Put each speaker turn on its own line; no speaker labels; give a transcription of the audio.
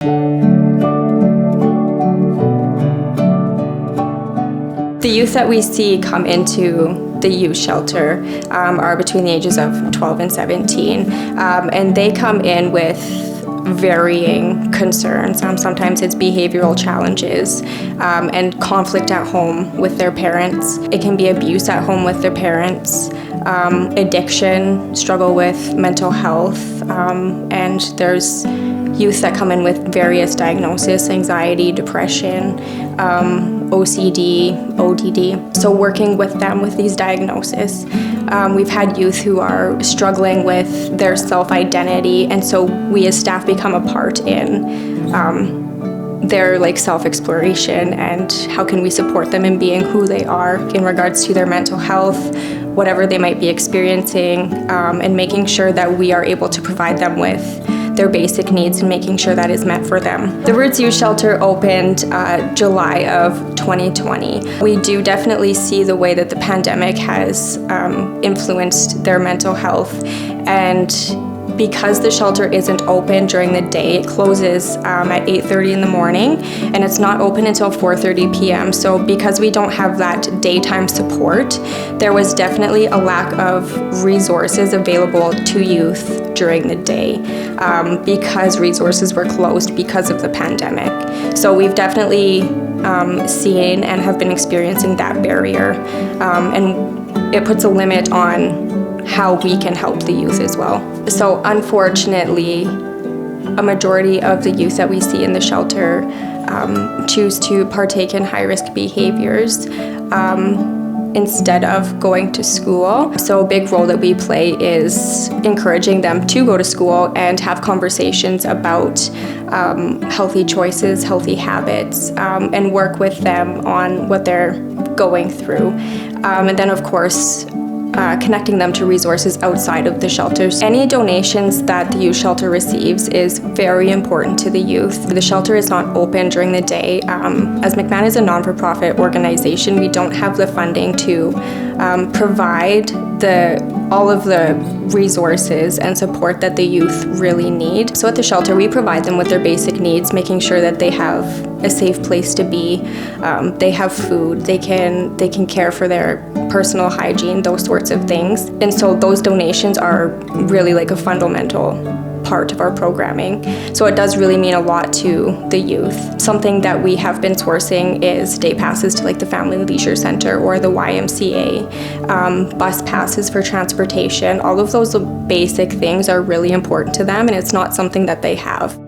The youth that we see come into the youth shelter are between the ages of 12 and 17, and they come in with varying concerns. Sometimes it's behavioral challenges and conflict at home with their parents. It can be abuse at home with their parents, addiction, struggle with mental health, and there's youth that come in with various diagnoses, anxiety, depression, OCD, ODD. So working with them with these diagnoses. We've had youth who are struggling with their self-identity, and so we as staff become a part in their self-exploration and how can we support them in being who they are in regards to their mental health, whatever they might be experiencing, and making sure that we are able to provide them with their basic needs and making sure that is met for them. The Roots Youth Shelter opened July of 2020. We do definitely see the way that the pandemic has influenced their mental health, and because the shelter isn't open during the day, it closes at 8:30 in the morning, and it's not open until 4:30 p.m. So because we don't have that daytime support, there was definitely a lack of resources available to youth during the day because resources were closed because of the pandemic. So we've definitely seen and have been experiencing that barrier, and it puts a limit on how we can help the youth as well. So unfortunately, a majority of the youth that we see in the shelter choose to partake in high-risk behaviors instead of going to school. So a big role that we play is encouraging them to go to school and have conversations about healthy choices, healthy habits, and work with them on what they're going through. And then of course, connecting them to resources outside of the shelters. Any donations that the youth shelter receives is very important to the youth. The shelter is not open during the day. As McMahon is a non-for-profit organization, we don't have the funding to provide all of the resources and support that the youth really need. So at the shelter, we provide them with their basic needs, making sure that they have a safe place to be, they have food, they can care for their personal hygiene, those sorts of things. And so those donations are really like a fundamental part of our programming. So it does really mean a lot to the youth. Something that we have been sourcing is day passes to the Family Leisure Center or the YMCA, bus passes for transportation. All of those basic things are really important to them, and it's not something that they have.